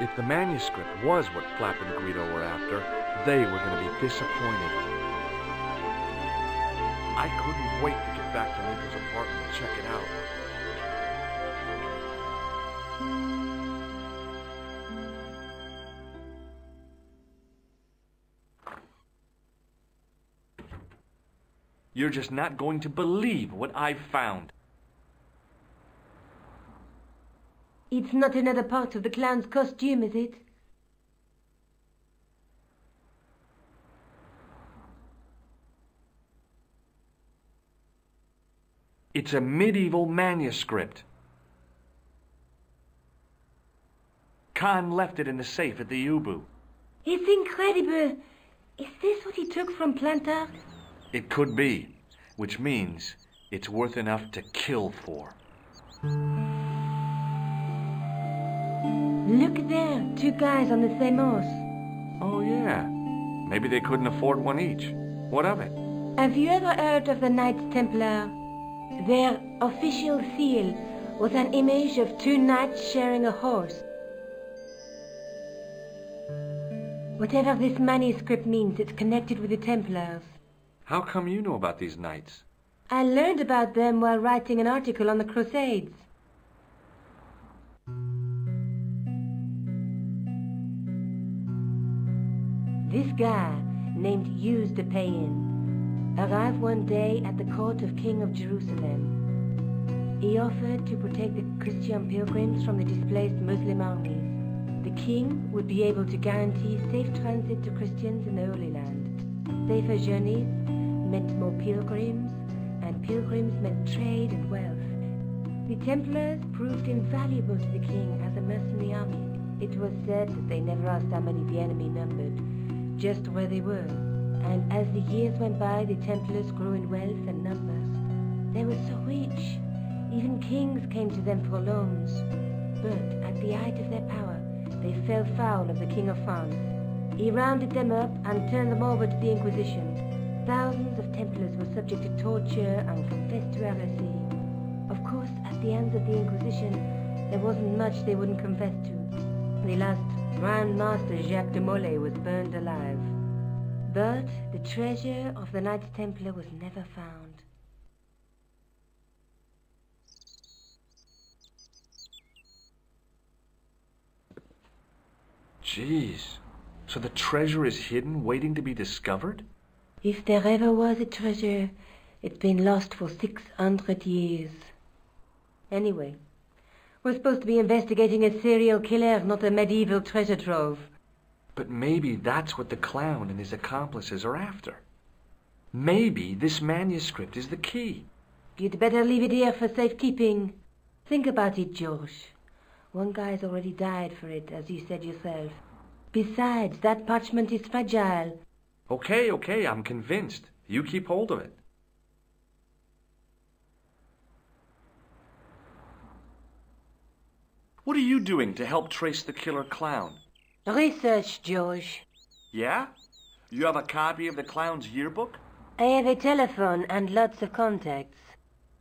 If the manuscript was what Flap and Guido were after, they were going to be disappointed. I couldn't wait to get back to Nico's apartment and check it out. You're just not going to believe what I've found. It's not another part of the clown's costume, is it? It's a medieval manuscript. Khan left it in the safe at the U-Boot. It's incredible. Is this what he took from Plantard? It could be, which means it's worth enough to kill for. Look there, two guys on the same horse. Oh, yeah. Maybe they couldn't afford one each. What of it? Have you ever heard of the Knights Templar? Their official seal was an image of two knights sharing a horse. Whatever this manuscript means, it's connected with the Templars. How come you know about these knights? I learned about them while writing an article on the Crusades. This guy, named Hughes de Payen, arrived one day at the court of King of Jerusalem. He offered to protect the Christian pilgrims from the displaced Muslim armies. The king would be able to guarantee safe transit to Christians in the Holy Land. Safer journeys meant more pilgrims, and pilgrims meant trade and wealth. The Templars proved invaluable to the king as a mercenary army. It was said that they never asked how many the enemy numbered, just where they were. And as the years went by, the Templars grew in wealth and numbers. They were so rich, even kings came to them for loans. But at the height of their power, they fell foul of the King of France. He rounded them up and turned them over to the Inquisition. Thousands of Templars were subject to torture and confessed to heresy. Of course, at the hands of the Inquisition, there wasn't much they wouldn't confess to. The last Grand Master Jacques de Molay was burned alive. But the treasure of the Knights Templar was never found. Jeez. So the treasure is hidden, waiting to be discovered? If there ever was a treasure, it's been lost for 600 years. Anyway, we're supposed to be investigating a serial killer, not a medieval treasure trove. But maybe that's what the clown and his accomplices are after. Maybe this manuscript is the key. You'd better leave it here for safekeeping. Think about it, George. One guy's already died for it, as you said yourself. Besides, that parchment is fragile. Okay, I'm convinced. You keep hold of it. What are you doing to help trace the killer clown? Research, George. Yeah? You have a copy of the clown's yearbook? I have a telephone and lots of contacts.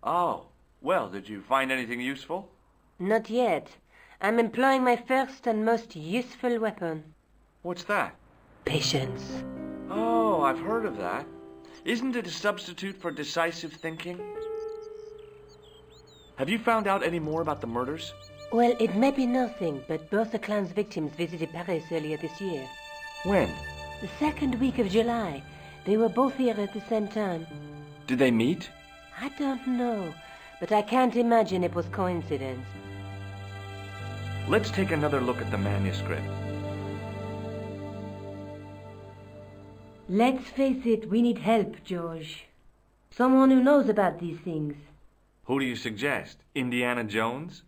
Oh, well, did you find anything useful? Not yet. I'm employing my first and most useful weapon. What's that? Patience. Oh, I've heard of that. Isn't it a substitute for decisive thinking? Have you found out any more about the murders? Well, it may be nothing, but both the clown's victims visited Paris earlier this year. When? The second week of July. They were both here at the same time. Did they meet? I don't know, but I can't imagine it was coincidence. Let's take another look at the manuscript. Let's face it, we need help, George. Someone who knows about these things. Who do you suggest? Indiana Jones?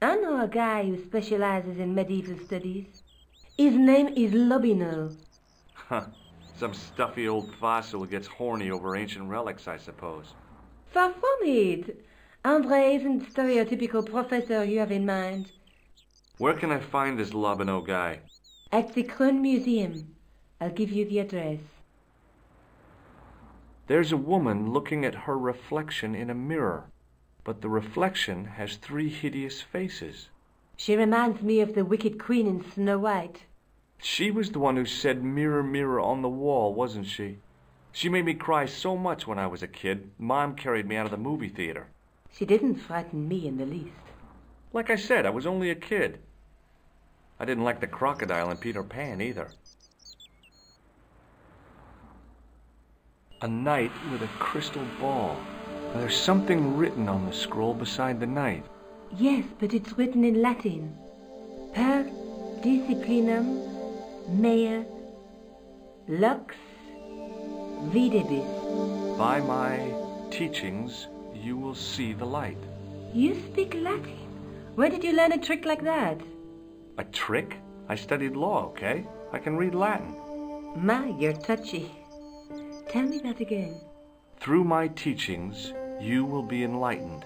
I know a guy who specializes in medieval studies. His name is Lobinel. Huh. Some stuffy old fossil who gets horny over ancient relics, I suppose. Far from it. André isn't the stereotypical professor you have in mind. Where can I find this Lobino guy? At the Krön Museum. I'll give you the address. There's a woman looking at her reflection in a mirror, but the reflection has 3 hideous faces. She reminds me of the wicked queen in Snow White. She was the one who said mirror, mirror on the wall, wasn't she? She made me cry so much when I was a kid, Mom carried me out of the movie theater. She didn't frighten me in the least. Like I said, I was only a kid. I didn't like the crocodile in Peter Pan either. A knight with a crystal ball. Now, there's something written on the scroll beside the knight. Yes, but it's written in Latin. Per disciplinam mea lux videbis. By my teachings, you will see the light. You speak Latin? Where did you learn a trick like that? A trick? I studied law, okay? I can read Latin. My, you're touchy. Tell me that again. Through my teachings, you will be enlightened.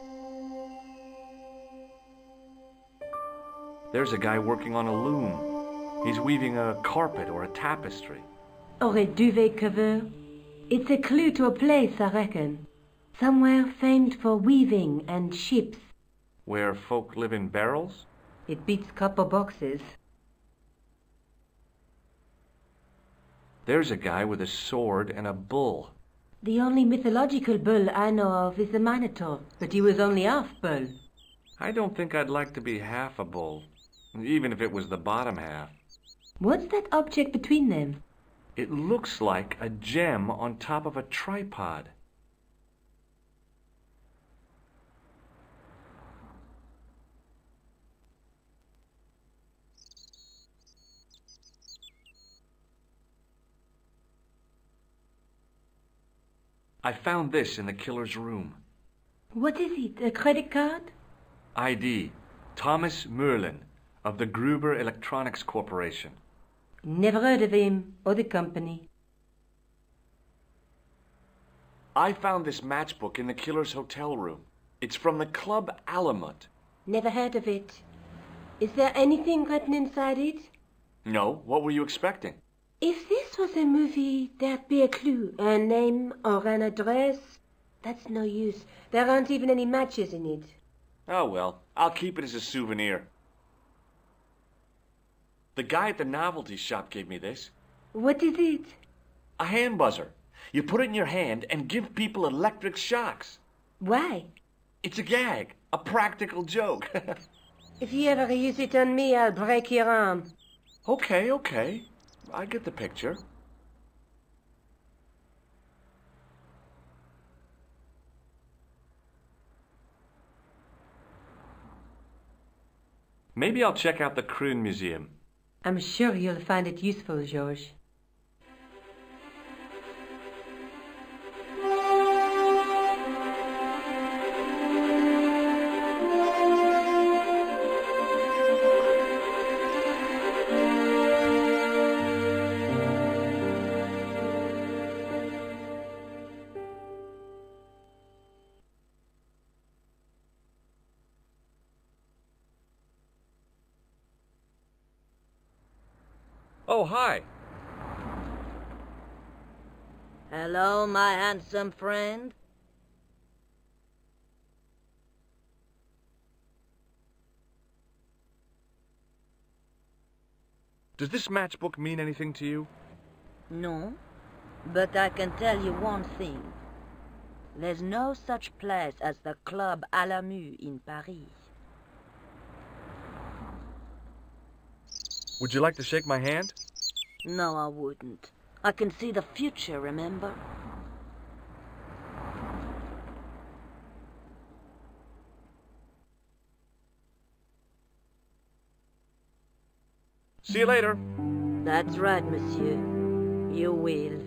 There's a guy working on a loom. He's weaving a carpet or a tapestry. Or a duvet cover. It's a clue to a place, I reckon. Somewhere famed for weaving and ships. Where folk live in barrels? It beats copper boxes. There's a guy with a sword and a bull. The only mythological bull I know of is the Minotaur, but he was only half bull. I don't think I'd like to be half a bull, even if it was the bottom half. What's that object between them? It looks like a gem on top of a tripod. I found this in the killer's room. What is it, a credit card? ID, Thomas Merlin, of the Gruber Electronics Corporation. Never heard of him or the company. I found this matchbook in the killer's hotel room. It's from the Club Alamut. Never heard of it. Is there anything written inside it? No, what were you expecting? If this was a movie, there'd be a clue, a name or an address. That's no use. There aren't even any matches in it. Oh well, I'll keep it as a souvenir. The guy at the novelty shop gave me this. What is it? A hand buzzer. You put it in your hand and give people electric shocks. Why? It's a gag, a practical joke. If you ever use it on me, I'll break your arm. Okay. I get the picture. Maybe I'll check out the Kroon Museum. I'm sure you'll find it useful, George. Oh, hi. Hello, my handsome friend. Does this matchbook mean anything to you? No, but I can tell you one thing. There's no such place as the Club Alamut in Paris. Would you like to shake my hand? No, I wouldn't. I can see the future, remember? See you later. That's right, monsieur. You will.